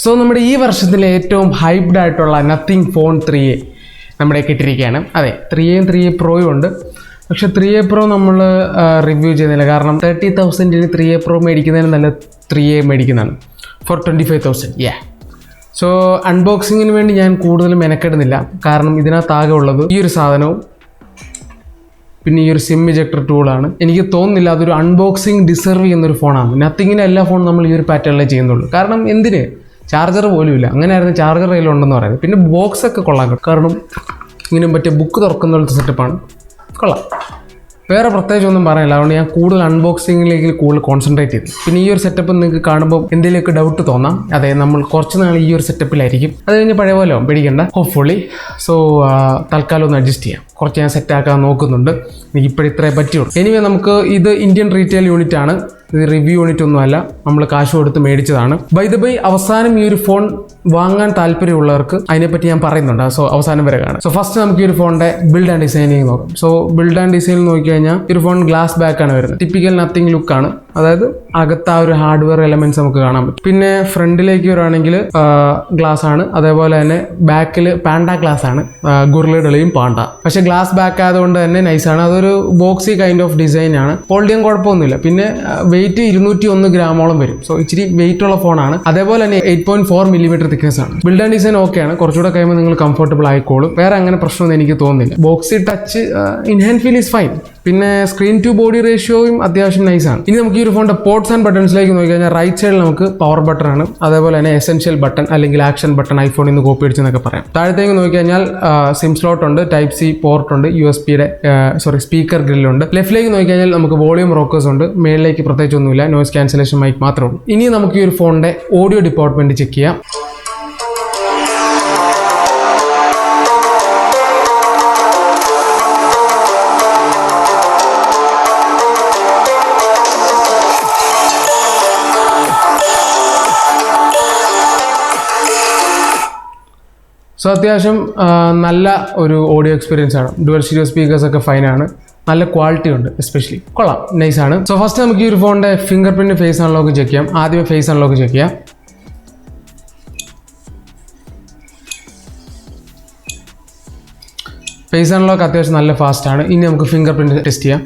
So നമ്മുടെ ഈ വർഷത്തിലെ ഏറ്റവും ഹൈപ്ഡ് ആയിട്ടുള്ള നത്തിങ് ഫോൺ 3A നമ്മുടെ കിട്ടിയിരിക്കുകയാണ്. അതെ, 3Aയും 3A Proയും ഉണ്ട്. പക്ഷെ 3A Pro നമ്മൾ റിവ്യൂ ചെയ്യുന്നില്ല. കാരണം 30,000 3A Pro മേടിക്കുന്നതിന് നല്ല 3A മേടിക്കുന്നതാണ് ഫോർ 25,000. സോ അൺബോക്സിങ്ങിന് വേണ്ടി ഞാൻ കൂടുതലും മെനക്കെടുന്നില്ല. കാരണം ഇതിനകത്താകെ ഉള്ളത് ഈ ഒരു സാധനവും പിന്നെ ഈ ഒരു സിം ഇജക്ടർ ടൂളാണ്. എനിക്ക് തോന്നുന്നില്ല അതൊരു അൺബോക്സിങ് ഡിസർവ് ചെയ്യുന്നൊരു ഫോണാണ്. നത്തിങ്ങിൻ്റെ എല്ലാ ഫോണും നമ്മൾ ഈ ഒരു പാറ്റേണിലേ ചെയ്യുന്നുള്ളൂ. കാരണം എന്തിന്, ചാർജർ പോലും ഇല്ല. അങ്ങനെയായിരുന്നു ചാർജർ കയ്യിലുണ്ടെന്ന് പറയുന്നത്. പിന്നെ ബോക്സൊക്കെ കൊള്ളാം, കാരണം ഇങ്ങനെ പറ്റിയ ബുക്ക് തുറക്കുന്ന പോലത്തെ സെറ്റപ്പാണ്, കൊള്ളാം. വേറെ പ്രത്യേകിച്ച് ഒന്നും പറയാനില്ല. അതുകൊണ്ട് ഞാൻ കൂടുതൽ അൺബോക്സിങ്ങിലേക്ക് കൂടുതൽ കോൺസെൻട്രേറ്റ് ചെയ്തു. പിന്നെ ഈ ഒരു സെറ്റപ്പ് നിങ്ങൾക്ക് കാണുമ്പോൾ എന്തെങ്കിലുമൊക്കെ ഡൗട്ട് തോന്നാം. അതെ, നമ്മൾ കുറച്ച് നാൾ ഈ ഒരു സെറ്റപ്പിലായിരിക്കും. അത് കഴിഞ്ഞ് പഴയ പോലെ പേടിക്കേണ്ട, ഹോപ്പ്ഫുള്ളി. സോ തൽക്കാലം ഒന്ന് അഡ്ജസ്റ്റ് ചെയ്യാം. കുറച്ച് ഞാൻ സെറ്റാക്കാൻ നോക്കുന്നുണ്ട്. എനിക്ക് ഇപ്പോഴിത്രേ പറ്റുള്ളൂ. എനിവേ, നമുക്ക് ഇത് ഇന്ത്യൻ റീറ്റെയിൽ യൂണിറ്റ് ആണ്, ഇത് റിവ്യൂ യൂണിറ്റ് ഒന്നുമല്ല. നമ്മൾ കാശ് കൊടുത്ത് മേടിച്ചതാണ്. ബൈ ദ ബൈ, അവസാനം ഈ ഒരു ഫോൺ വാങ്ങാൻ താല്പര്യമുള്ളവർക്ക് അതിനെപ്പറ്റി ഞാൻ പറയുന്നുണ്ട്. സോ അവസാനം വരെ കാണാം. സോ ഫസ്റ്റ് നമുക്ക് ഈ ഒരു ഫോണിന്റെ ബിൽഡ് ആൻഡ് ഡിസൈനിങ് നോക്കാം. സോ ബിൽഡ് ആൻഡ് ഡിസൈനിൽ നോക്കിക്കഴിഞ്ഞാൽ ഈ ഒരു ഫോൺ ഗ്ലാസ് ബാക്ക് ആണ് വരുന്നത്. ടിപ്പിക്കൽ നത്തിങ് ലുക്കാണ്. അതായത് അകത്ത് ആ ഒരു ഹാർഡ്വെയർ എലമെന്റ്സ് നമുക്ക് കാണാൻ പറ്റും. പിന്നെ ഫ്രണ്ടിലേക്ക് വരുവാണെങ്കിൽ ഗ്ലാസ് ആണ്. അതേപോലെ തന്നെ ബാക്കിൽ പാൻഡ ഗ്ലാസ് ആണ്, ഗുർലയുടെയും പാണ്ട. പക്ഷെ ഗ്ലാസ് ബാക്ക് ആയതുകൊണ്ട് തന്നെ നൈസാണ്. അതൊരു ബോക്സി കൈൻഡ് ഓഫ് ഡിസൈൻ ആണ്. ഹോൾഡ് ചെയ്യാൻ കുഴപ്പമൊന്നുമില്ല. പിന്നെ വെയിറ്റ് 201 ഗ്രാമോളം വരും. സോ ഇച്ചിരി വെയിറ്റ് ഉള്ള ഫോണാണ്. അതേപോലെ തന്നെ 8.4 mm തിക്നെസ് ആണ്. ബിൽഡ് ആൻഡ് ഡിസൈൻ ഓക്കെയാണ്. കുറച്ചുകൂടെ കഴിയുമ്പോൾ നിങ്ങൾ കംഫർട്ടബിൾ ആയിക്കോളും. വേറെ അങ്ങനെ പ്രശ്നമൊന്നും എനിക്ക് തോന്നുന്നില്ല. Boxy touch in hand feel is fine. പിന്നെ സ്ക്രീൻ ടു ബോഡി റേഷ്യോയും അത്യാവശ്യം നൈസാണ്. ഇനി നമുക്ക് ഈ ഒരു ഫോണിന്റെ പോർട്സ് ആൻഡ് ബട്ടൺസിലേക്ക് നോക്കി കഴിഞ്ഞാൽ റൈറ്റ് സൈഡിൽ നമുക്ക് പവർ ബട്ടൺ ആണ്. അതേപോലെ തന്നെ എസെൻഷ്യൽ ബട്ടൺ അല്ലെങ്കിൽ ആക്ഷൻ ബട്ടൺ, ഐഫോണിൽ നിന്ന് കോപ്പി അടിച്ചെന്നൊക്കെ പറയാം. താഴത്തേക്ക് നോക്കി കഴിഞ്ഞാൽ സിം സ്ലോട്ട് ഉണ്ട്, ടൈപ്പ് സി പോർട്ട് ഉണ്ട്, USB-യുടെ സ്പീക്കർ ഗ്രില്ലുണ്ട്. ലെഫ്റ്റിലേക്ക് നോക്കി കഴിഞ്ഞാൽ നമുക്ക് വോളിയം റോക്കേഴ്സ് ഉണ്ട്. മേളിലേക്ക് പ്രത്യേകിച്ച് ഒന്നുമില്ല, നോയ്സ് ക്യാൻസലേഷൻ മൈക്ക് മാത്രമേ ഉള്ളൂ. ഇനി നമുക്ക് ഈ ഒരു ഫോണിന്റെ ഓഡിയോ ഡിപ്പാർട്ട്മെന്റ് ചെക്ക് ചെയ്യാം. സോ അത്യാവശ്യം നല്ല ഒരു ഓഡിയോ എക്സ്പീരിയൻസ് ആണ്. ഡുവൽ സ്റ്റീരിയോ സ്പീക്കേഴ്സ് ഒക്കെ ഫൈനാണ്, നല്ല ക്വാളിറ്റി ഉണ്ട്, എസ്പെഷ്യലി കൊള്ളാം, നൈസാണ്. സോ ഫസ്റ്റ് നമുക്ക് ഈ ഒരു ഫോണിൻ്റെ finger print face unlock check ചെയ്യാം. ആദ്യമേ ഫേസ് അൺലോക്ക് ചെക്ക് ചെയ്യാം. ഫേസ് അൺലോക്ക് അത്യാവശ്യം നല്ല ഫാസ്റ്റാണ്. ഇനി നമുക്ക് ഫിംഗർ പ്രിൻറ്റ് ടെസ്റ്റ് ചെയ്യാം.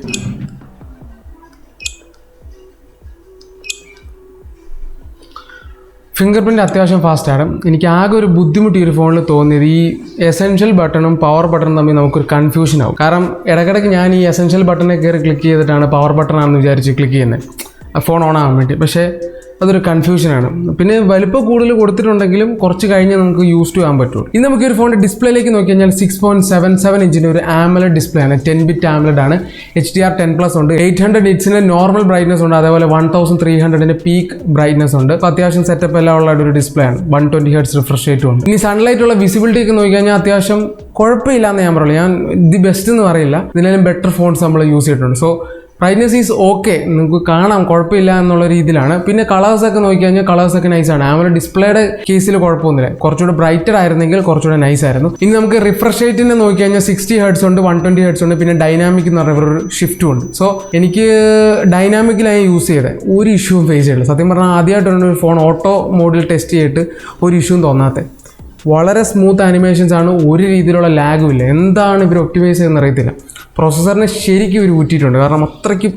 ഫിംഗർ പ്രിൻറ്റ് അത്യാവശ്യം ഫാസ്റ്റാണ്. എനിക്ക് ആകെ ഒരു ബുദ്ധിമുട്ട് ഈ ഒരു ഫോണിൽ തോന്നിയത് ഈ എസെൻഷ്യൽ ബട്ടണും പവർ ബട്ടണും തമ്മിൽ നമുക്കൊരു കൺഫ്യൂഷൻ ആവും. കാരണം ഇടയ്ക്കിടയ്ക്ക് ഞാൻ ഈ എസെൻഷ്യൽ ബട്ടണിൽ കയറി ക്ലിക്ക് ചെയ്തിട്ടാണ് പവർ ബട്ടൺ ആണെന്ന് വിചാരിച്ച് ക്ലിക്ക് ചെയ്യുന്നത്, ഫോൺ ഓൺ ആകാൻ വേണ്ടി. പക്ഷേ അതൊരു കൺഫ്യൂഷനാണ്. പിന്നെ വലിപ്പം കൂടുതൽ കൊടുത്തിട്ടുണ്ടെങ്കിലും കുറച്ച് കഴിഞ്ഞ് നമുക്ക് യൂസ് ടു ആകാൻ പറ്റുള്ളൂ. ഇനി നമുക്ക് ഈ ഒരു ഫോണിൻ്റെ ഡിസ്പ്ലേയിലേക്ക് നോക്കി കഴിഞ്ഞാൽ 6.77 ഇഞ്ചിൻ്റെ ഒരു AMOLED ഡിസ്പ്ലേ ആണ്. 10-bit AMOLED ആണ്. HDR10+ ഉണ്ട്. 800 nitsന്റെ നോർമൽ ബ്രൈറ്റ്നസ് ഉണ്ട്. അതേപോലെ 1300 പീക്ക് ബ്രൈറ്റ്നസ് ഉണ്ട്. അപ്പോൾ അത്യാവശ്യം സെറ്റപ്പ് എല്ലാം ഉള്ള ഒരു ഡിസ്പ്ലേ ആണ്. 120 Hz റിഫ്രഷ് റേറ്റും ഉണ്ട്. ഇനി സൺലൈറ്റ് ഉള്ള വിസിബിലിറ്റി ഒക്കെ നോക്കി കഴിഞ്ഞാൽ അത്യാവശ്യം കുഴപ്പമില്ല എന്ന് ഞാൻ പറയുള്ളൂ. ഞാൻ ദി ബെസ്റ്റ് എന്ന് പറയില്ല, ഇതിലും ബെറ്റർ ഫോൺസ് നമ്മൾ യൂസ് ചെയ്തിട്ടുണ്ട്. സോ ബ്രൈറ്റ്നസ് ഈസ് ഓക്കെ, നിങ്ങൾക്ക് കാണാം, കുഴപ്പമില്ല എന്നുള്ള രീതിയിലാണ്. പിന്നെ കളേഴ്സൊക്കെ നോക്കി കഴിഞ്ഞാൽ കളേഴ്സൊക്കെ നൈസാണ്. AMOLED ഡിസ്പ്ലേയുടെ കേസിൽ കുഴപ്പമൊന്നുമില്ല. കുറച്ചുകൂടെ ബ്രൈറ്റർ ആയിരുന്നെങ്കിൽ കുറച്ചുകൂടെ നൈസ് ആയിരുന്നു. ഇനി നമുക്ക് റിഫ്രഷ് റേറ്റിനെ നോക്കി കഴിഞ്ഞാൽ 60 Hz ഉണ്ട്, 120 Hz ഉണ്ട്, പിന്നെ ഡൈനാമിക് എന്ന് പറയുന്ന ഒരു ഷിഫ്റ്റും ഉണ്ട്. സോ എനിക്ക് ഡൈനാമിക്കിലാണ് യൂസ് ചെയ്തത്, ഒരു ഇഷ്യൂവും ഫേസ് ചെയ്തില്ല. സത്യം പറഞ്ഞാൽ ആദ്യമായിട്ടാണ് ഒരു ഫോൺ ഓട്ടോ മോഡിൽ ടെസ്റ്റ് ചെയ്തിട്ട് ഒരു ഇഷ്യൂവും തോന്നാത്തത്. വളരെ സ്മൂത്ത് ആനിമേഷൻസ് ആണ്, ഒരു രീതിയിലുള്ള ലാഗും ഇല്ല. എന്താണ് ഇവർ ഒപ്റ്റിമൈസ് ചെയ്യുന്നത് അറിയത്തില്ല. പ്രോസസ്സറിനെ ശരിക്കും ഇവർ ഊറ്റിയിട്ടുണ്ട്. കാരണം അത്രയ്ക്ക്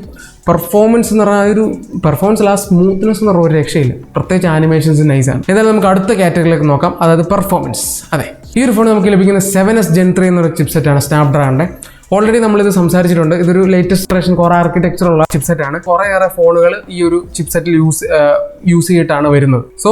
പെർഫോമൻസ് എന്ന് പറഞ്ഞാൽ ഒരു പെർഫോമൻസിൽ ആ സ്മൂത്ത്നെസ് എന്ന് പറഞ്ഞാൽ ഒരു രക്ഷയില്ല. പ്രത്യേകിച്ച് ആനിമേഷൻസ് നൈസാണ്. ഏതായാലും നമുക്ക് അടുത്ത കാറ്റഗറിയിലേക്ക് നോക്കാം, അതായത് പെർഫോമൻസ്. അതെ, ഈ ഒരു ഫോൺ നമുക്ക് ലഭിക്കുന്ന 7S Gen 3 എന്നൊരു ചിപ്സെറ്റാണ്, സ്നാപ്ഡ്രാഗണിൻ്റെ. ഓൾറെഡി നമ്മളിത് സംസാരിച്ചിട്ടുണ്ട്. ഇതൊരു ലേറ്റസ്റ്റ് ജനറേഷൻ കോർ ആർക്കിടെക്ചറുള്ള ചിപ്സെറ്റ് ആണ്. കുറേയേറെ ഫോണുകൾ ഈ ഒരു ചിപ്സെറ്റിൽ യൂസ് ചെയ്തിട്ടാണ് വരുന്നത്. സോ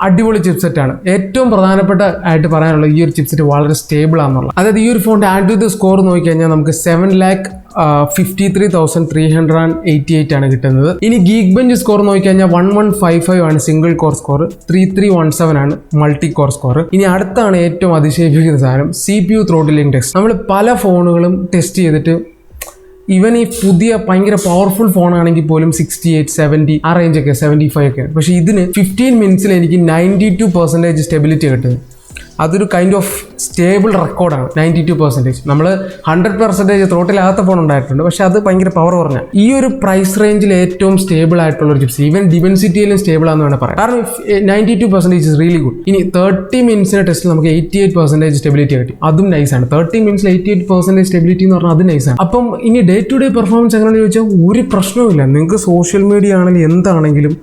അടിപൊളി ചിപ്സെറ്റ് ആണ്. ഏറ്റവും പ്രധാനപ്പെട്ട ആയിട്ട് പറയാനുള്ളത് ഈ ഒരു ചിപ്സെറ്റ് വളരെ സ്റ്റേബിൾ ആണെന്നുള്ളത്. അതായത് ഈ ഒരു ഫോണിന്റെ ആൻഡ്രോയിഡ് സ്കോർ നോക്കിക്കഴിഞ്ഞാൽ നമുക്ക് 7,53,388 ആണ് കിട്ടുന്നത്. ഇനി ഗീക്ക് ബെഞ്ച് സ്കോർ നോക്കിക്കഴിഞ്ഞാൽ 1155 ആണ് സിംഗിൾ കോർ സ്കോർ, 3317 ആണ് മൾട്ടി കോർ സ്കോർ. ഇനി അടുത്താണ് ഏറ്റവും അതിശയിപ്പിക്കുന്ന സാധനം, CPU ത്രോട്ടിലിംഗ് ടെസ്റ്റ്. നമ്മൾ പല ഫോണുകളും ടെസ്റ്റ് ചെയ്തിട്ട് ഈവൻ ഈ പുതിയ ഭയങ്കര പവർഫുൾ ഫോണാണെങ്കിൽ പോലും 68, 70 ആ റേഞ്ചൊക്കെ, 75 ഒക്കെ. പക്ഷേ ഇതിന് 15 മിനിറ്റ്സിൽ എനിക്ക് 92% സ്റ്റെബിലിറ്റി കിട്ടുന്നത്. അതൊരു കൈൻഡ് ഓഫ് സ്റ്റേബിൾ റെക്കോർഡാണ് 92%. നമ്മൾ 100% ത്രോട്ടിലാകാത്ത ഫോൺ ഉണ്ടായിട്ടുണ്ട്, പക്ഷെ അത് ഭയങ്കര പവർ കുറഞ്ഞ. ഈ ഒരു പ്രൈസ് റേഞ്ചിൽ ഏറ്റവും സ്റ്റേബിൾ ആയിട്ടുള്ള ഒരു ചിപ്സ്, ഈവൻ ഡിമെൻസിറ്റിയിലും സ്റ്റേബിൾ ആണെന്ന് വേണം പറയാം. കാരണം 92% ഇസ് റിയലി ഗുഡ്. ഇനി 30 മിനിറ്റ്സിന്റെ ടെസ്റ്റിൽ നമുക്ക് 88% സ്റ്റെബിലിറ്റി കിട്ടി, അതും നൈസാണ്. 30 മിനിറ്റ്സിൽ 88% സ്റ്റെബിലിറ്റി എന്ന് പറഞ്ഞാൽ അത് നൈസാണ്. അപ്പം ഇനി ഡേ ടു ഡേ പെർഫോമൻസ് എങ്ങനെയാണെന്ന് ചോദിച്ചാൽ ഒരു പ്രശ്നവുമില്ല. നിങ്ങൾക്ക് സോഷ്യൽ മീഡിയ ആണെങ്കിലും എന്താണെങ്കിലും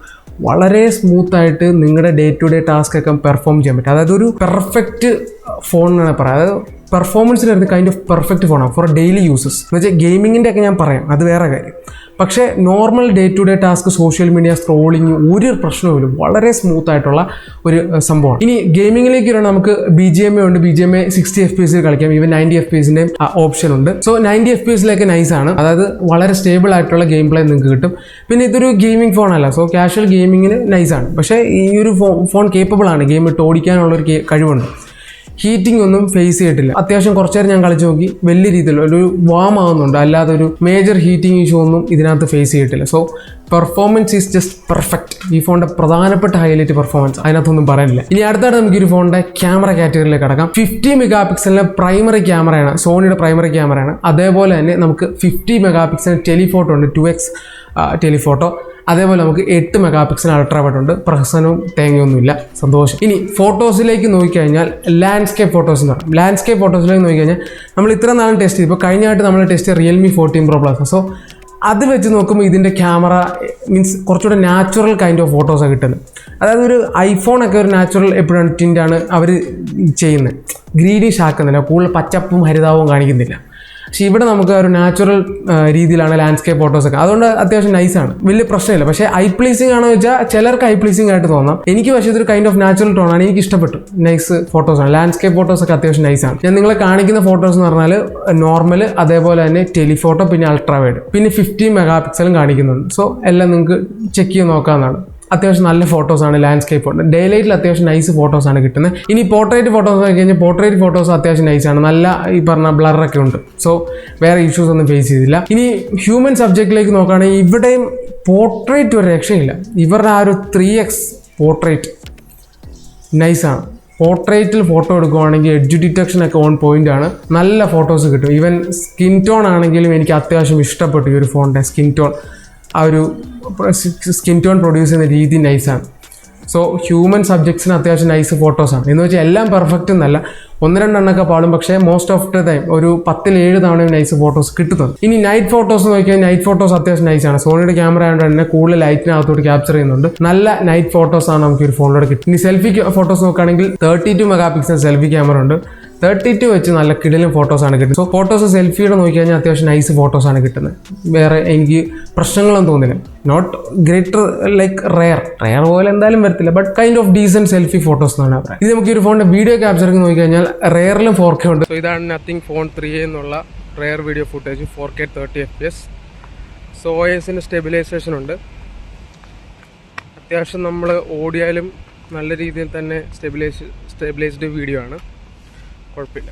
വളരെ സ്മൂത്തായിട്ട് നിങ്ങളുടെ ഡേ ടു ഡേ ടാസ്ക് ഒക്കെ പെർഫോം ചെയ്യാൻ പറ്റും. അതായത് ഒരു പെർഫെക്റ്റ് ഫോൺ എന്നാണ് പറയാം. അതായത് പെർഫോമൻസിന് വരുന്ന കൈൻഡ് ഓഫ് പെർഫെക്റ്റ് ഫോണാണ് ഫോർ ഡെയിലി യൂസസ്. എന്ന് വെച്ചാൽ ഗെയിമിങ്ങിൻ്റെ ഒക്കെ ഞാൻ പറയാം, അത് വേറെ കാര്യം. പക്ഷേ normal day to day task, social media scrolling ഒരു പ്രശ്നവുമില്ല, വളരെ സ്മൂത്ത് ആയിട്ടുള്ള ഒരു സംഭവമാണ്. ഇനി ഗെയിമിങ്ങിലേക്ക് വരുമ്പോൾ നമുക്ക് BGMA ഉണ്ട്. BGMA 60 FPS കളിക്കാം, ഈവൻ 90 FPS ഓപ്ഷൻ ഉണ്ട്. സോ 90 FPS നൈസാണ്. അതായത് വളരെ സ്റ്റേബിൾ ആയിട്ടുള്ള ഗെയിം പ്ലേ നിങ്ങൾക്ക് കിട്ടും. പിന്നെ ഇതൊരു ഗെയിമിംഗ് ഫോണല്ല, സോ കാഷ്വൽ ഗെയിമിങ്ങിന് നൈസാണ്. പക്ഷേ ഈ ഒരു ഫോൺ കേപ്പബിൾ ആണ്, ഗെയിം ഇട്ട് ഓടിക്കാനുള്ളൊരു കഴിവുണ്ട്. ഹീറ്റിംഗ് ഒന്നും ഫേസ് ചെയ്തിട്ടില്ല. അത്യാവശ്യം കുറച്ച് നേരം ഞാൻ കളിച്ച് നോക്കി, വലിയ രീതിയിൽ ഒരു വാം ആവുന്നുണ്ട്, അല്ലാതെ ഒരു മേജർ ഹീറ്റിംഗ് ഇഷ്യൂ ഒന്നും ഇതിനകത്ത് ഫേസ് ചെയ്തിട്ടില്ല. So performance is just perfect. ഈ ഫോണിന്റെ പ്രധാനപ്പെട്ട ഹൈലൈറ്റ് പെർഫോമൻസ്, അതിനകത്തൊന്നും പറയാനില്ല. ഇനി അടുത്തായിട്ട് നമുക്ക് ഈ ഫോണിന്റെ ക്യാമറ കാറ്റഗറിയിലേക്ക് കടക്കാം. 50 മെഗാ പിക്സലിന്റെ പ്രൈമറി ക്യാമറയാണ്, സോണിയുടെ പ്രൈമറി ക്യാമറയാണ്. അതേപോലെ തന്നെ നമുക്ക് 50 മെഗാ പിക്സലിന് ടെലിഫോട്ടോ ഉണ്ട്, 2x ടെലിഫോട്ടോ. അതേപോലെ നമുക്ക് 8 മെഗാ പിക്സൽ അൾട്രാ വൈഡ് ഉണ്ട്. പ്രഹസനവും തേങ്ങയൊന്നുമില്ല, സന്തോഷം. ഇനി ഫോട്ടോസിലേക്ക് നോക്കിക്കഴിഞ്ഞാൽ ലാൻഡ്സ്കേപ്പ് ഫോട്ടോസ് എന്ന് പറയും. ലാൻഡ്സ്കേപ്പ് ഫോട്ടോസിലേക്ക് നോക്കിക്കഴിഞ്ഞാൽ നമ്മൾ ഇത്ര നാളും ടെസ്റ്റ് ചെയ്തു. ഇപ്പോൾ കഴിഞ്ഞായിട്ട് നമ്മൾ ടെസ്റ്റ് ചെയ്ത് Realme 14 Pro Plus. സോ അത് വെച്ച് നോക്കുമ്പോൾ ഇതിൻ്റെ ക്യാമറ മീൻസ് കുറച്ചുകൂടെ നാച്ചുറൽ കൈൻഡ് ഓഫ് ഫോട്ടോസാണ് കിട്ടുന്നത്. അതായത് ഒരു ഐഫോണൊക്കെ ഒരു നാച്ചുറൽ എപ്പോഴാണ് ടിൻ്റാണ് അവർ ചെയ്യുന്നത്, ഗ്രീനിഷ് ആക്കുന്നില്ല, കൂടുതൽ പച്ചപ്പും ഹരിതാവും കാണിക്കുന്നില്ല. പക്ഷേ ഇവിടെ നമുക്ക് ഒരു നാച്ചുറൽ രീതിയിലാണ് ലാൻഡ്സ്കേപ്പ് ഫോട്ടോസൊക്കെ, അതുകൊണ്ട് അത്യാവശ്യം നൈസാണ്, വലിയ പ്രശ്നമില്ല. പക്ഷേ ഐ പ്ലീസിംഗ് ആണെന്ന് വെച്ചാൽ ചിലർക്ക് ഐ പ്ലീസിംഗ് ആയിട്ട് തോന്നാം. എനിക്ക് പക്ഷേ ഇതൊരു കൈൻഡ് ഓഫ് നാച്ചുറൽ ടോണാണ്, എനിക്ക് ഇഷ്ടപ്പെട്ടു. നൈസ് ഫോട്ടോസാണ്, ലാൻഡ്സ്കേപ്പ് ഫോട്ടോസൊക്കെ അത്യാവശ്യം നൈസാണ്. ഞാൻ നിങ്ങളെ കാണിക്കുന്ന ഫോട്ടോസ് എന്ന് പറഞ്ഞാൽ നോർമൽ, അതേപോലെ തന്നെ ടെലിഫോട്ടോ, പിന്നെ അൾട്രാ വൈഡ്, പിന്നെ 50 മെഗാ പിക്സലും കാണിക്കുന്നുണ്ട്. സോ എല്ലാം നിങ്ങൾക്ക് ചെക്ക് ചെയ്ത് നോക്കാവുന്നതാണ്. അത്യാവശ്യം നല്ല ഫോട്ടോസാണ്, ലാൻഡ്സ്കേപ്പ് ഉണ്ട്. ഡേ ലൈറ്റിൽ അത്യാവശ്യം നൈസ് ഫോട്ടോസാണ് കിട്ടുന്നത്. ഇനി പോർട്രേറ്റ് ഫോട്ടോസ് നോക്കി കഴിഞ്ഞാൽ പോർട്രേറ്റ് ഫോട്ടോസ് അത്യാവശ്യം നൈസാണ്, നല്ല ഈ പറഞ്ഞ ബ്ലറൊക്കെ ഉണ്ട്. സോ വേറെ ഇഷ്യൂസ് ഒന്നും ഫേസ് ചെയ്തില്ല. ഇനി ഹ്യൂമൻ സബ്ജക്റ്റിലേക്ക് നോക്കുകയാണെങ്കിൽ ഇവിടെയും പോർട്രേറ്റ് ഒരു രക്ഷയില്ല. ഇവരുടെ ആ ഒരു 3x പോർട്രേറ്റ് നൈസാണ്. പോർട്രേറ്റിൽ ഫോട്ടോ എടുക്കുവാണെങ്കിൽ എഡ്ജ് ഡിറ്റക്ഷൻ ഒക്കെ ഓൺ പോയിന്റ് ആണ്, നല്ല ഫോട്ടോസ് കിട്ടും. ഈവൻ സ്കിൻ ടോൺ ആണെങ്കിലും എനിക്ക് അത്യാവശ്യം ഇഷ്ടപ്പെട്ടു ഈ ഒരു ഫോണിൻ്റെ സ്കിൻ ടോൺ. ആ ഒരു സ്കിൻ ടോൺ പ്രൊഡ്യൂസ് ചെയ്യുന്ന രീതി നൈസാണ്. സോ ഹ്യൂമൻ സബ്ജക്ട്സിന് അത്യാവശ്യം നൈസ് ഫോട്ടോസാണ്. എന്ന് വെച്ചാൽ എല്ലാം പെർഫെക്റ്റ് എന്നല്ല, 1-2 എണ്ണമൊക്കെ പാടും, പക്ഷേ മോസ്റ്റ് ഓഫ് ദ ടൈം ഒരു 10-7 തവണയും നൈസ് ഫോട്ടോസ് കിട്ടുന്നത്. ഇനി നൈറ്റ് ഫോട്ടോസ് നോക്കിയാൽ നൈറ്റ് ഫോട്ടോസ് അത്യാവശ്യം നൈസാണ്. സോണിയുടെ ക്യാമറ ആയതുകൊണ്ട് തന്നെ കൂടുതൽ ലൈറ്റിനകത്തോട്ട് ക്യാപ്ചർ ചെയ്യുന്നുണ്ട്. നല്ല നൈറ്റ് ഫോട്ടോസാണ് നമുക്ക് ഒരു ഫോണിലൂടെ കിട്ടും. ഇനി സെൽഫി ഫോട്ടോസ് നോക്കുകയാണെങ്കിൽ 32 മെഗാ പിക്സൽ സെൽഫി ക്യാമറ ഉണ്ട്. 32 വെച്ച് നല്ല കിടിലും ഫോട്ടോസാണ് കിട്ടുന്നത്. സോ ഫോട്ടോസ് സെൽഫിയുടെ നോക്കി കഴിഞ്ഞാൽ അത്യാവശ്യം നൈസ് ഫോട്ടോസാണ് കിട്ടുന്നത്. വേറെ എനിക്ക് പ്രശ്നങ്ങളൊന്നും തോന്നില്ല. നോട്ട് ഗ്രേറ്റർ ലൈക്ക് റെയർ പോലെ എന്തായാലും വരത്തില്ല, but kind of decent selfie photos എന്നാണ് പറയുന്നത്. ഇത് നമുക്ക് ഒരു ഫോണിൻ്റെ വീഡിയോ ക്യാപ്ചറിങ് നോക്കി കഴിഞ്ഞാൽ റെയറിലും 4K ഉണ്ട്. സോ ഇതാണ് നത്തിങ് ഫോൺ 3A എന്നുള്ള rare video footage, 4K 30 FPS. So OS-ൻ്റെ സ്റ്റെബിലൈസേഷൻ ഉണ്ട്. അത്യാവശ്യം നമ്മൾ ഓഡിയോയിലും നല്ല രീതിയിൽ തന്നെ സ്റ്റെബിലൈസ്ഡ് വീഡിയോ ആണ്, കുഴപ്പമില്ല.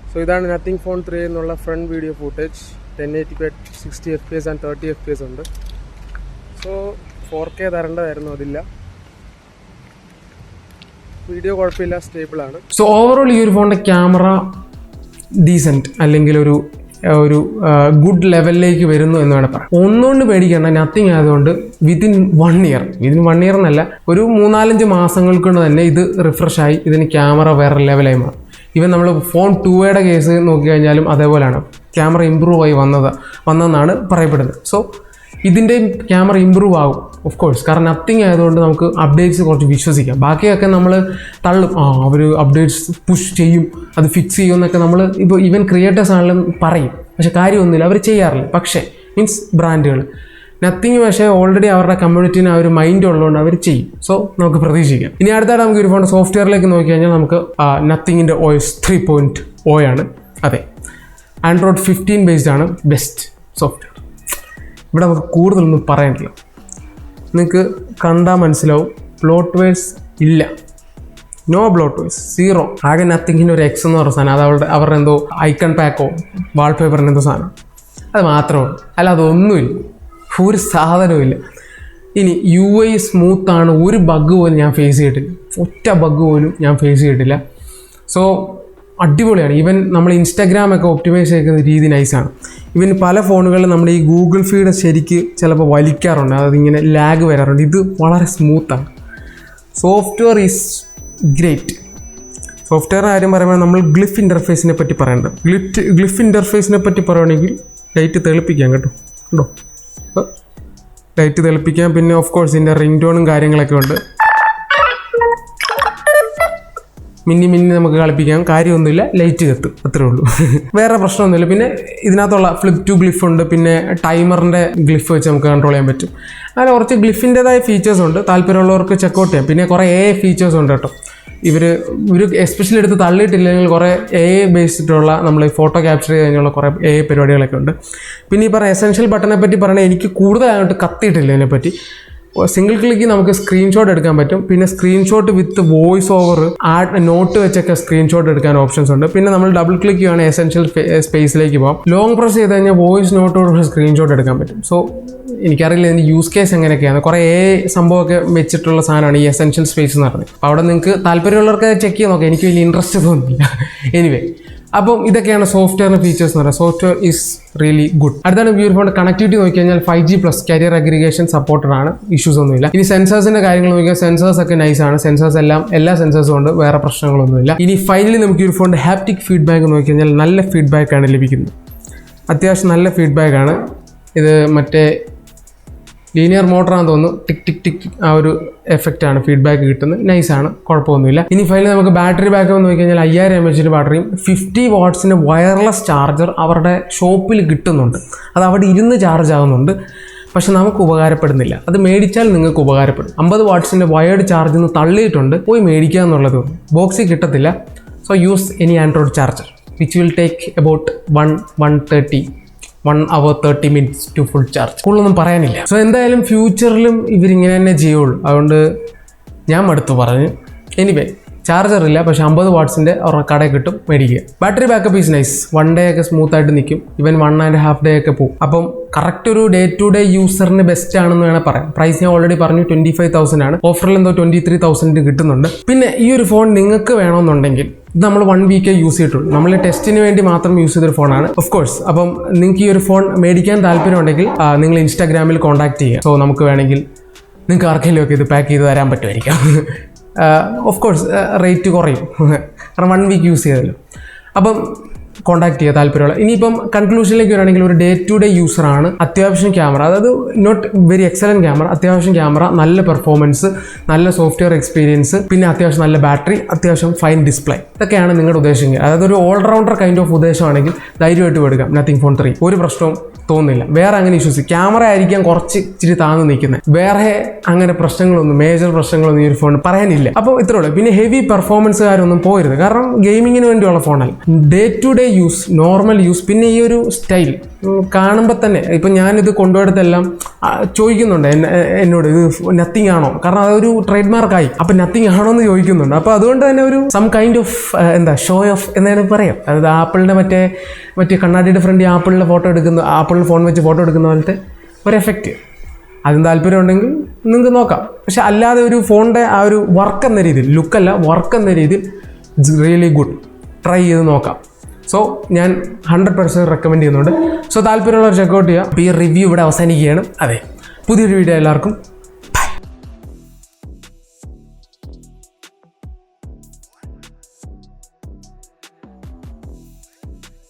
സോ ഇതാണ് നത്തിങ് ഫോൺ 3A എന്നുള്ള front video footage. 1080p 60 FPS and 30 FPS ഉണ്ട്. സോ 4K തരേണ്ടതായിരുന്നു, അതില്ല. വീഡിയോ കുഴപ്പമില്ല, സ്റ്റേബിളാണ്. സോ ഓവറോൾ ഈ ഒരു ഫോണിൻ്റെ ക്യാമറ ഡീസൻറ്റ് അല്ലെങ്കിൽ ഒരു ഗുഡ് ലെവലിലേക്ക് വരുന്നു എന്ന് വേണം പറയാം. ഒന്നുകൊണ്ട് പേടിക്കേണ്ട, നത്തിങ് ആയതുകൊണ്ട് വിത്തിൻ 1 ഇയർ എന്നല്ല, ഒരു 3-4 മാസങ്ങൾക്കൊണ്ട് തന്നെ ഇത് റിഫ്രഷായി ഇതിന് ക്യാമറ വേറെ ലെവലായി മാറും. ഇവൻ നമ്മൾ ഫോൺ 2A കേസ് നോക്കിക്കഴിഞ്ഞാലും അതേപോലെയാണ്, ക്യാമറ ഇമ്പ്രൂവ് ആയി വന്നെന്നാണ് പറയപ്പെടുന്നത്. സോ ഇതിൻ്റെ ക്യാമറ ഇമ്പ്രൂവ് ആകും ഓഫ് കോഴ്സ്, കാരണം നത്തിങ് ആയതുകൊണ്ട് നമുക്ക് അപ്ഡേറ്റ്സ് കുറച്ച് വിശ്വസിക്കാം. ബാക്കിയൊക്കെ നമ്മൾ തള്ളും, അവർ അപ്ഡേറ്റ്സ് പുഷ് ചെയ്യും, അത് ഫിക്സ് ചെയ്യും എന്നൊക്കെ നമ്മൾ ഇപ്പോൾ ഈവൻ ക്രിയേറ്റേഴ്സ് ആണെങ്കിലും പറയും. പക്ഷേ കാര്യമൊന്നുമില്ല, അവർ ചെയ്യാറില്ല. പക്ഷേ മീൻസ് ബ്രാൻഡുകൾ നത്തിങ് പക്ഷേ ഓൾറെഡി അവരുടെ കമ്മ്യൂണിറ്റീന് ആ ഒരു മൈൻഡ് ഉള്ളതുകൊണ്ട് അവർ ചെയ്യും. സോ നമുക്ക് പ്രതീക്ഷിക്കാം. ഇനി അടുത്തായിട്ട് നമുക്ക് ഒരു ഫോൺ സോഫ്റ്റ്വെയറിലേക്ക് നോക്കി കഴിഞ്ഞാൽ നമുക്ക് നത്തിങ്ങിൻ്റെ OS 3.0 ആണ്. അതെ, ആൻഡ്രോയിഡ് 15 ബേസ്ഡ് ആണ് ബെസ്റ്റ് സോഫ്റ്റ്വെയർ. ഇവിടെ നമുക്ക് കൂടുതലൊന്നും പറയാനില്ല, നിങ്ങൾക്ക് കണ്ടാൽ മനസ്സിലാവും. ബ്ലോട്ട്വെയർസ് ഇല്ല, നോ ബ്ലോട്ട്വെയർസ്, 0. ആകെ നത്തിങ്ങിൻ്റെ ഒരു X എന്ന് പറഞ്ഞ സാധനം, അത് അവരുടെ എന്തോ ഐക്കൺ പാക്കോ വാൾപേപ്പറിൻ്റെ എന്തോ സാധനം, അത് മാത്രമേ, അല്ല അതൊന്നുമില്ല, ഒരു സാധനവുമില്ല. ഇനി UI സ്മൂത്താണ്, ഒരു ബഗ് പോലും ഞാൻ ഫേസ് ചെയ്തിട്ടില്ല, ഒറ്റ ബഗ് പോലും ഞാൻ ഫേസ് ചെയ്തിട്ടില്ല. സോ അടിപൊളിയാണ്. ഈവൻ നമ്മൾ ഇൻസ്റ്റാഗ്രാമൊക്കെ ഒപ്റ്റിമൈസ് ചെയ്യുന്ന രീതി നൈസാണ്. ഈവൻ പല ഫോണുകളിലും നമ്മുടെ ഈ ഗൂഗിൾ ഫീഡ് ശരിക്ക് ചിലപ്പോൾ വലിക്കാറുണ്ട്, അതിങ്ങനെ ലാഗ് വരാറുണ്ട്. ഇത് വളരെ സ്മൂത്താണ്. Software is great. സോഫ്റ്റ്വെയർ കാര്യം പറയുമ്പോൾ നമ്മൾ ഗ്ലിഫ് ഇൻ്റർഫേസിനെ പറ്റി പറയേണ്ടത്. ഗ്ലിഫ് ഇൻ്റർഫേസിനെ പറ്റി പറയുകയാണെങ്കിൽ ലൈറ്റ് തെളിപ്പിക്കാം കേട്ടോ, ഉണ്ടോ? ലൈറ്റ് തെളിപ്പിക്കാം. പിന്നെ ഓഫ് കോഴ്സ് ഇതിൻ്റെ റിംഗ് ടോണും കാര്യങ്ങളൊക്കെ ഉണ്ട്. മിന്നി നമുക്ക് കളിപ്പിക്കാം, കാര്യമൊന്നുമില്ല, ലൈറ്റ് കത്തും, അത്രേ ഉള്ളൂ. വേറെ പ്രശ്നമൊന്നുമില്ല. പിന്നെ ഇതിനകത്തുള്ള ഫ്ലിപ്പ് ടു ഗ്ലിഫ് ഉണ്ട്, പിന്നെ ടൈമറിൻ്റെ ഗ്ലിഫ് വെച്ച് നമുക്ക് കൺട്രോൾ ചെയ്യാൻ പറ്റും. അങ്ങനെ കുറച്ച് ഗ്ലിഫിൻ്റെതായ ഫീച്ചേഴ്സ് ഉണ്ട്, താല്പര്യമുള്ളവർക്ക് ചെക്കൗട്ട് ചെയ്യാം. പിന്നെ കുറേ ഫീച്ചേഴ്സ് ഉണ്ട് കേട്ടോ. ഇവർ എസ്പെഷ്യലി എടുത്ത് തള്ളിയിട്ടില്ലെങ്കിൽ കുറേ ബേസ്ഡുള്ള നമ്മൾ ഫോട്ടോ ക്യാപ്ചർ ചെയ്ത് കഴിഞ്ഞുള്ള കുറേ പരിപാടികളൊക്കെ ഉണ്ട്. പിന്നെ ഈ പറഞ്ഞ എസെൻഷ്യൽ ബട്ടനെ പറ്റി പറയണേ, എനിക്ക് കൂടുതലായിട്ട് കത്തിയിട്ടില്ല ഇതിനെപ്പറ്റി. സിംഗിൾ ക്ലിക്ക് നമുക്ക് സ്ക്രീൻഷോട്ട് എടുക്കാൻ പറ്റും. പിന്നെ screenshot with voice over note വെച്ചൊക്കെ സ്ക്രീൻഷോട്ട് എടുക്കാൻ ഓപ്ഷൻസ് ഉണ്ട്. പിന്നെ നമ്മൾ ഡബിൾ ക്ലിക്ക് ചെയ്യുകയാണെങ്കിൽ എസെൻഷ്യൽ സ്പേസിലേക്ക് പോകാം. ലോങ് പ്രസ് ചെയ്ത് കഴിഞ്ഞാൽ വോയിസ് നോട്ടോട് സ്ക്രീൻഷോട്ട് എടുക്കാൻ പറ്റും. സോ എനിക്കറിയില്ല ഇതിൻ്റെ യൂസ് കേസ് എങ്ങനെയൊക്കെയാണ്. കുറേ സംഭവമൊക്കെ വെച്ചിട്ടുള്ള സാധനമാണ് ഈ എസെൻഷ്യൽ സ്പേസ് എന്ന് പറഞ്ഞത്. അപ്പോൾ അവിടെ നിങ്ങൾക്ക് താല്പര്യമുള്ളവർക്ക് ചെക്ക് ചെയ്യാൻ നോക്കാം, എനിക്ക് വലിയ ഇൻട്രസ്റ്റ് തോന്നുന്നില്ല. എനിവേ, അപ്പം ഇതൊക്കെയാണ് സോഫ്റ്റ്വെയറിൻ്റെ ഫീച്ചേഴ്സ് എന്ന് പറയുന്നത്. Software is really good. അടുത്താണ് വ്യൂ ഫോണിൻ്റെ കണക്ടിവിറ്റി നോക്കി കഴിഞ്ഞാൽ 5G+ കാരിയർ അഗ്രിഗേഷൻ സപ്പോർട്ടഡ് ആണ്, ഇഷ്യൂസ് ഒന്നുമില്ല. ഇനി സെൻസേഴ്സിൻ്റെ കാര്യങ്ങൾ നോക്കിയാൽ സെൻസേഴ്സ് ഒക്കെ നൈസാണ്. സെൻസേഴ്സ് എല്ലാ സെൻസേഴ്സും ഉണ്ട്, വേറെ പ്രശ്നങ്ങളൊന്നുമില്ല. ഇനി ഫൈനലി നമുക്ക് ഈ ഫോണിൻ്റെ ഹാപ്റ്റിക് ഫീഡ്ബാക്ക് നോക്കി കഴിഞ്ഞാൽ നല്ല ഫീഡ്ബാക്കാണ് ലഭിക്കുന്നത്. അത്യാവശ്യം നല്ല ഫീഡ്ബാക്കാണ്. ഇത് മറ്റേ ലീനിയർ മോട്ടറാണെന്ന് തോന്നുന്നു, ടിക് ടിക് ടിക് ആ ഒരു എഫക്റ്റാണ് ഫീഡ്ബാക്ക് കിട്ടുന്നത്. നൈസാണ്, കുഴപ്പമൊന്നുമില്ല. ഇനി ഫൈനലി നമുക്ക് ബാറ്ററി ബാക്കപ്പ് നോക്കി കഴിഞ്ഞാൽ 5000 mAh ബാറ്ററിയും 50 വാട്ട്സിൻ്റെ വയർലെസ് ചാർജർ അവരുടെ ഷോപ്പിൽ കിട്ടുന്നുണ്ട്. അത് അവിടെ ഇരുന്ന് ചാർജ് ആകുന്നുണ്ട്, പക്ഷെ നമുക്ക് ഉപകാരപ്പെടുന്നില്ല. അത് മേടിച്ചാൽ നിങ്ങൾക്ക് ഉപകാരപ്പെടും. 50 വാട്ട്സിൻ്റെ വയേർഡ് ചാർജിൽ നിന്ന് തള്ളിയിട്ടുണ്ട്, പോയി മേടിക്കുക എന്നുള്ളത് ബോക്സിൽ കിട്ടത്തില്ല. So use any Android charger which will take about 1 hour 30 minutes to full charge. കൂടുതലൊന്നും പറയാനില്ല. സോ എന്തായാലും ഫ്യൂച്ചറിലും ഇവരിങ്ങനെ തന്നെ ചെയ്യുള്ളൂ, അതുകൊണ്ട് ഞാൻ മടുത്തു പറഞ്ഞു. എനിവേ, ചാർജർ ഇല്ല, പക്ഷേ 50 വാട്ട്സിൻ്റെ കടയിൽ കിട്ടും, മേടിക്കുക. Battery backup is nice. 1 day ഒക്കെ സ്മൂത്ത് ആയിട്ട് നിൽക്കും. ഇവൻ 1.5 day ഒക്കെ പോകും. അപ്പം കറക്റ്റ് ഒരു ഡേ ടു ഡേ യൂസറിന് ബെസ്റ്റ് ആണെന്ന് വേണേൽ പറയാം. പ്രൈസ് ഞാൻ ഓൾറെഡി പറഞ്ഞു, 25,000 ആണ്. ഓഫറിൽ എന്തോ 23,000 കിട്ടുന്നുണ്ട്. പിന്നെ ഈ ഒരു ഫോൺ നിങ്ങൾക്ക് വേണമെന്നുണ്ടെങ്കിൽ ഇത് നമ്മൾ 1 week യൂസ് ചെയ്തിട്ടുള്ളൂ. നമ്മൾ ടെസ്റ്റിന് വേണ്ടി മാത്രം യൂസ് ചെയ്തൊരു ഫോണാണ് ഓഫ് കോഴ്സ്. അപ്പം നിങ്ങൾക്ക് ഈ ഒരു ഫോൺ മേടിക്കാൻ താല്പര്യമുണ്ടെങ്കിൽ നിങ്ങൾ ഇൻസ്റ്റാഗ്രാമിൽ കോൺടാക്ട് ചെയ്യുക. സോ നമുക്ക് വേണമെങ്കിൽ നിങ്ങൾക്ക് ആർക്കെങ്കിലും ഒക്കെ ഇത് പാക്ക് ചെയ്ത് തരാൻ പറ്റുമായിരിക്കാം. ഓഫ് കോഴ്സ് റേറ്റ് കുറയും, കാരണം 1 week യൂസ് ചെയ്തല്ലോ. അപ്പം കോൺടാക്ട് ചെയ്യുക താല്പര്യമുള്ള. ഇനിയിപ്പം കൺക്ലൂഷനിലേക്ക് വരികയാണെങ്കിൽ ഒരു ഡേ ടു ഡേ യൂസറാണ്. അത്യാവശ്യം ക്യാമറ, അതായത് നോട്ട് വെരി എക്സലൻറ്റ് ക്യാമറ, അത്യാവശ്യം ക്യാമറ, നല്ല പെർഫോമൻസ്, നല്ല സോഫ്റ്റ്വെയർ എക്സ്പീരിയൻസ്, പിന്നെ അത്യാവശ്യം നല്ല ബാറ്ററി, അത്യാവശ്യം ഫൈൻ ഡിസ്പ്ലേ. ഇതൊക്കെയാണ് നിങ്ങളുടെ ഉദ്ദേശമെങ്കിൽ, അതായത് ഒരു ഓൾറൗണ്ടർ കൈൻഡ് ഓഫ് ഉദ്ദേശമാണെങ്കിൽ ധൈര്യമായിട്ട് എടുക്കാം നത്തിങ് ഫോൺ 3. ഒരു പ്രശ്നവും തോന്നുന്നില്ല. വേറെ അങ്ങനെ ഇഷ്യൂസ്, ക്യാമറ ആയിരിക്കാം കുറച്ച് ഇച്ചിരി താന്ന് നിൽക്കുന്നത്, വേറെ അങ്ങനെ പ്രശ്നങ്ങളൊന്നും മേജർ പ്രശ്നങ്ങളൊന്നും ഈ ഒരു ഫോൺ പറയാനില്ല. അപ്പോൾ ഇത്രേ ഉള്ളൂ. പിന്നെ ഹെവി പെർഫോമൻസുകാരൊന്നും പോകരുത്, കാരണം ഗെയിമിങ്ങിന് വേണ്ടിയുള്ള ഫോണല്ല. Day to day use, normal use. പിന്നെ ഈ ഒരു സ്റ്റൈൽ കാണുമ്പോൾ തന്നെ ഇപ്പം ഞാനിത് കൊണ്ടുപോയതെല്ലാം ചോദിക്കുന്നുണ്ട് എന്നോട്, ഇത് നത്തിങ് ആണോ, കാരണം അതൊരു ട്രേഡ് മാർക്കായി. അപ്പം നത്തിങ് ആണോ എന്ന് ചോദിക്കുന്നുണ്ട്. അപ്പോൾ അതുകൊണ്ട് തന്നെ ഒരു some kind of show off എന്നാണ് പറയാം. അതായത് ആപ്പിളിൻ്റെ മറ്റേ കണ്ണാടിയുടെ ഫ്രണ്ട് ആപ്പിളിൻ്റെ ഫോട്ടോ എടുക്കുന്ന, ആപ്പിളിൽ ഫോൺ വെച്ച് ഫോട്ടോ എടുക്കുന്ന പോലത്തെ ഒരു എഫക്റ്റ്. അതിന് താല്പര്യമുണ്ടെങ്കിൽ നിങ്ങൾക്ക് നോക്കാം. പക്ഷെ അല്ലാതെ ഒരു ഫോണിൻ്റെ ആ ഒരു വർക്ക് എന്ന രീതിയിൽ, ലുക്കല്ല വർക്ക് എന്ന രീതിയിൽ ഇറ്റ്സ് റിയലി ഗുഡ്. ട്രൈ ചെയ്ത് നോക്കാം. സോ ഞാൻ 100% റെക്കമെൻഡ് ചെയ്യുന്നുണ്ട്. സോ താല്പര്യമുള്ളവർ ചെക്കൗട്ട് ചെയ്യുക. അപ്പോൾ ഈ റിവ്യൂ ഇവിടെ അവസാനിക്കുകയാണ്. അതെ, പുതിയൊരു വീഡിയോ എല്ലാവർക്കും